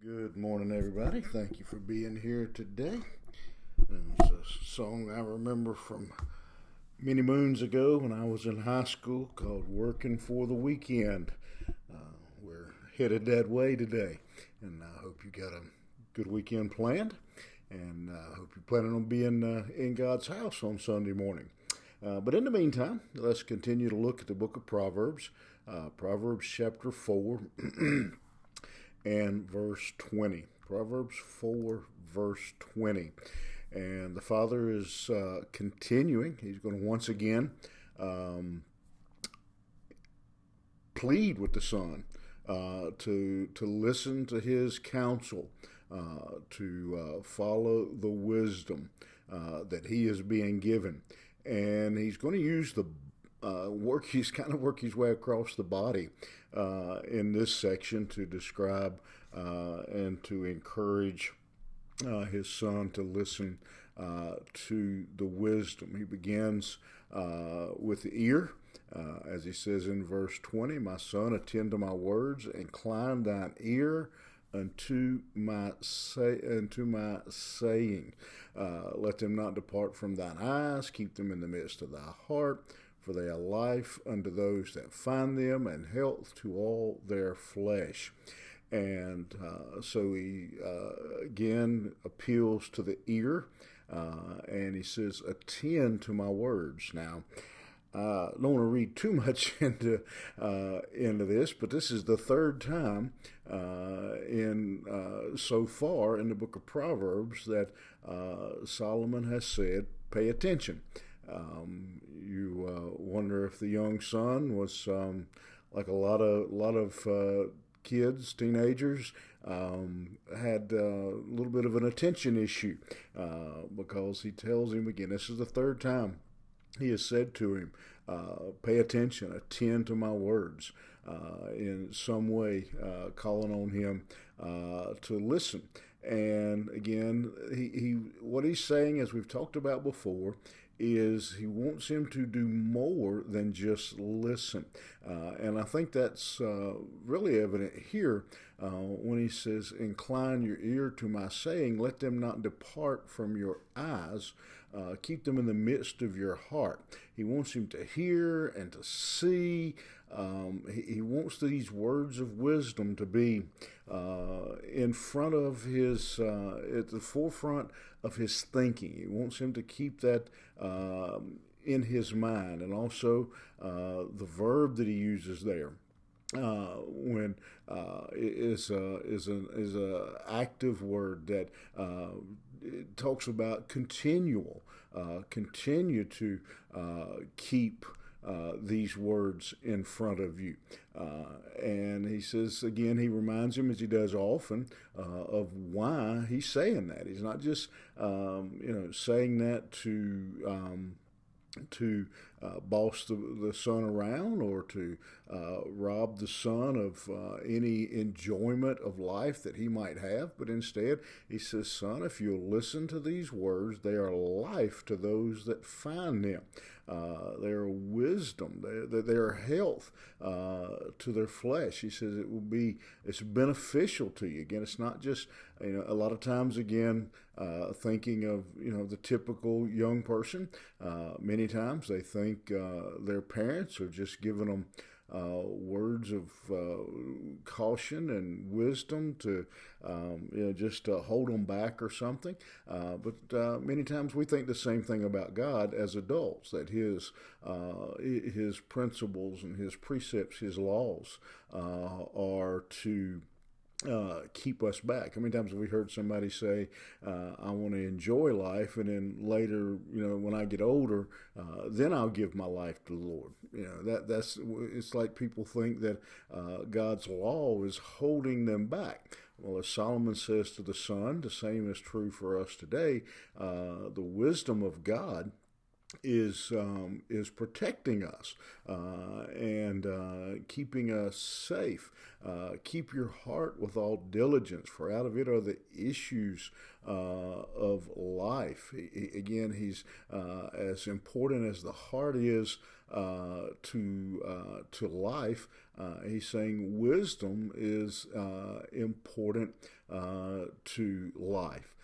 Good morning, everybody. Thank you for being here today. It's a song I remember from many moons ago when I was in high school called Working for the Weekend. We're headed that way today, and I hope you got a good weekend planned, and I hope you're planning on being in God's house on Sunday morning. But in the meantime, let's continue to look at the book of Proverbs, Proverbs chapter 4 and verse 20. Proverbs 4, verse 20. And the Father is continuing. He's going to once again plead with the Son to listen to his counsel, to follow the wisdom that he is being given. And he's going to use the he's kind of work his way across the body in this section to describe and to encourage his son to listen to the wisdom. He begins with the ear, as he says in verse 20, "My son, attend to my words, incline thine ear unto my saying. Let them not depart from thine eyes, keep them in the midst of thy heart, for they are life unto those that find them, and health to all their flesh." And so he again appeals to the ear, and he says, "Attend to my words." Now, I don't want to read too much into this, but this is the third time in so far in the book of Proverbs that Solomon has said, "Pay attention." You wonder if the young son was like a lot of kids, teenagers, had a little bit of an attention issue because he tells him again, this is the third time he has said to him, pay attention, attend to my words, in some way calling on him to listen. And again, he what he's saying, as we've talked about before, is he wants him to do more than just listen. And I think that's really evident here when he says, "Incline your ear to my saying, let them not depart from your eyes, keep them in the midst of your heart." He wants him to hear and to see. He wants these words of wisdom to be in front of his, at the forefront of his thinking. He wants him to keep that in his mind, and also the verb that he uses there. When is a active word that it talks about continual, continue to keep these words in front of you. And he says, again, he reminds him, as he does often, of why he's saying that. He's not just, saying that to boss the son around, or to rob the son of any enjoyment of life that he might have, but instead he says, "Son, if you'll listen to these words, they are life to those that find them. They are wisdom. They are health to their flesh." He says it's beneficial to you. Again, it's not just, a lot of times, again, thinking of, the typical young person, many times they think their parents are just giving them words of caution and wisdom to, just to hold them back or something. But many times we think the same thing about God as adults, that his principles and his precepts, his laws, are to keep us back. How many times have we heard somebody say, "I want to enjoy life, and then later, when I get older, then I'll give my life to the Lord." That's it's like people think that God's law is holding them back. Well, as Solomon says to the son, the same is true for us today. The wisdom of God is protecting us and keeping us safe. Keep your heart with all diligence, for out of it are the issues of life. Again, he's as important as the heart is to life. He's saying wisdom is important to life.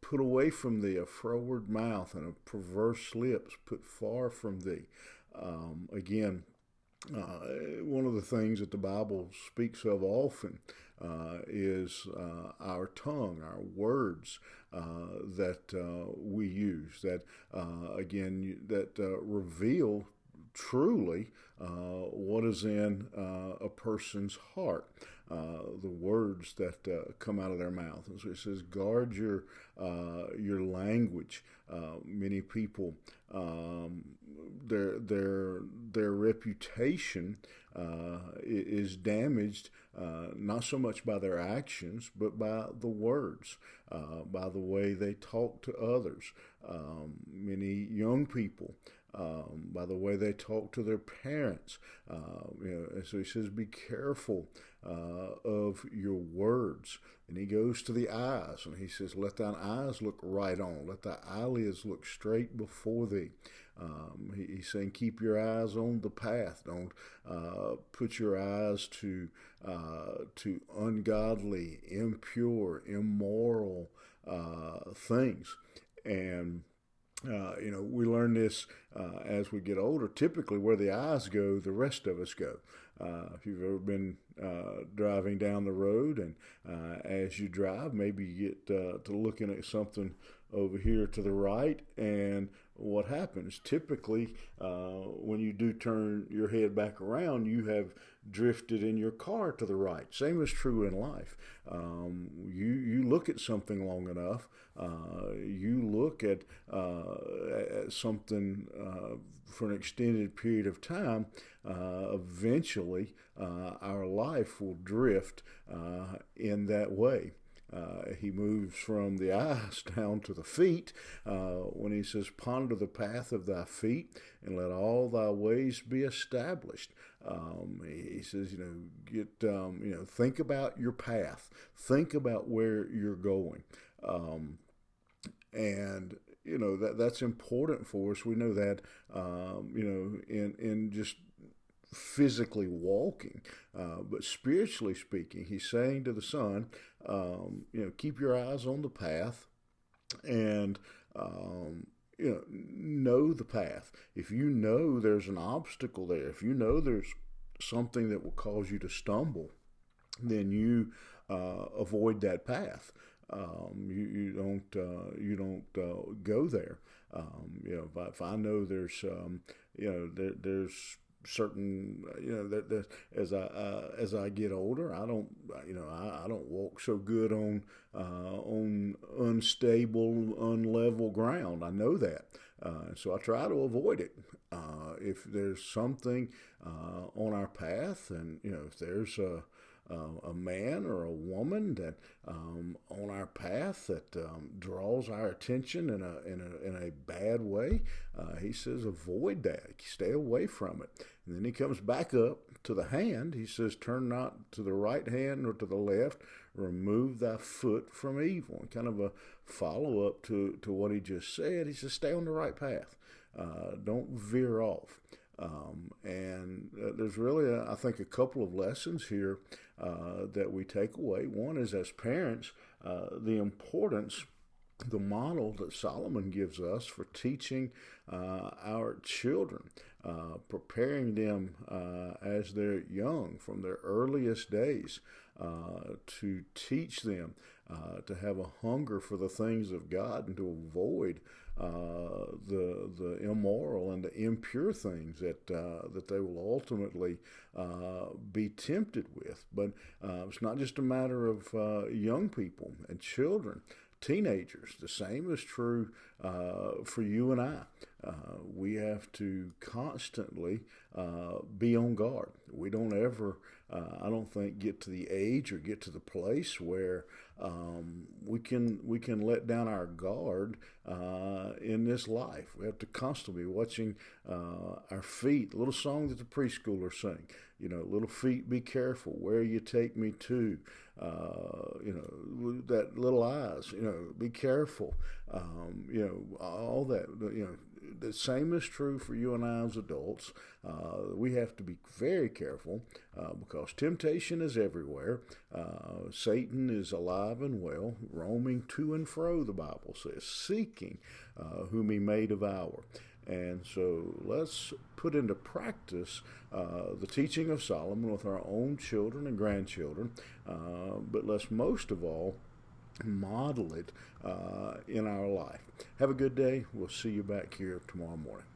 Put away from thee a froward mouth and a perverse lips. Put far from thee. Again, one of the things that the Bible speaks of often is our tongue, our words that we use, that again, that reveal truly what is in a person's heart. The words that come out of their mouth. And so it says, guard your language. Many people, their reputation is damaged not so much by their actions, but by the words, by the way they talk to others. Many young people, by the way they talk to their parents. And so he says, be careful of your words. And he goes to the eyes, and he says, let thine eyes look right on. Let thy eyelids look straight before thee. He's saying, keep your eyes on the path. Don't put your eyes to ungodly, impure, immoral things. And we learn this as we get older. Typically, where the eyes go, the rest of us go. If you've ever been driving down the road, and as you drive, maybe you get to looking at something over here to the right, and what happens? Typically, when you do turn your head back around, you have drifted in your car to the right. Same is true in life. You look at something long enough, you look at something for an extended period of time, eventually our life will drift in that way. He moves from the eyes down to the feet when he says, ponder the path of thy feet and let all thy ways be established. He says, think about your path. Think about where you're going. And that's important for us. We know that, in just physically walking, but spiritually speaking, he's saying to the son, keep your eyes on the path, and know the path. If you know there's an obstacle there, if you know there's something that will cause you to stumble, then you avoid that path. You don't go there. If I know there's there's certain as I get older, I don't walk so good on unstable, unlevel ground. I know that, so I try to avoid it. If there's something on our path, and if there's a man or a woman that on our path that draws our attention in a bad way, he says avoid that, stay away from it. And then he comes back up to the hand. He says, turn not to the right hand nor to the left, remove thy foot from evil. And kind of a follow up to what he just said. He says, stay on the right path, don't veer off. And there's really, I think, a couple of lessons here that we take away. One is, as parents, the importance, the model that Solomon gives us for teaching our children, preparing them as they're young, from their earliest days, to teach them to have a hunger for the things of God and to avoid the immoral and the impure things that they will ultimately be tempted with. But it's not just a matter of young people and children. Teenagers, the same is true for you and I. We have to constantly be on guard. We don't ever, I don't think, get to the age or get to the place where we can let down our guard in this life. We have to constantly be watching our feet. A little song that the preschoolers sing. Little feet, be careful where you take me to. That little eyes, be careful. All that, the same is true for you and I as adults. We have to be very careful because temptation is everywhere. Satan is alive and well, roaming to and fro, the Bible says, seeking whom he may devour. And so let's put into practice the teaching of Solomon with our own children and grandchildren, but let's most of all model it in our life. Have a good day. We'll see you back here tomorrow morning.